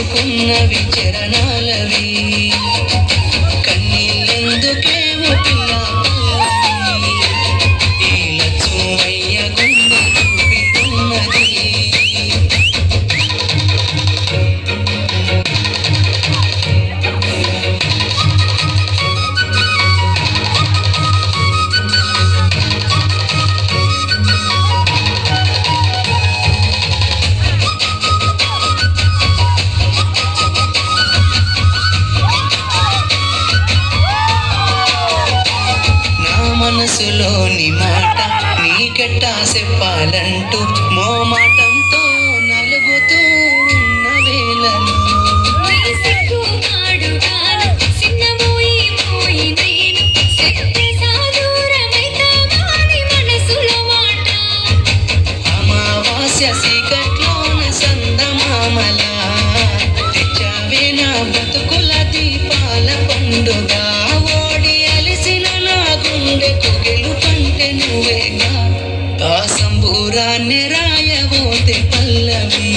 రాసుకున్నవి చరణాలవి కన్నీళ్ళెందుకేమో పిల్ల పల్లవి ఈ లక్ష్మయ్య గుండె చూపిస్తున్నది మనసులోని మాట నీకెట్టా చెప్పాలంటూ మోమాటంతో నలుగుతూ ఉన్న వేళలో అమావాస్య సీకట్లోన సందమామలా తెచ్చావే నా బతుకుల దీపాల పండుగ గెలుపంటే నువ్వేగా ఆ సంబూరాన్ని రాయబోతే పల్లవి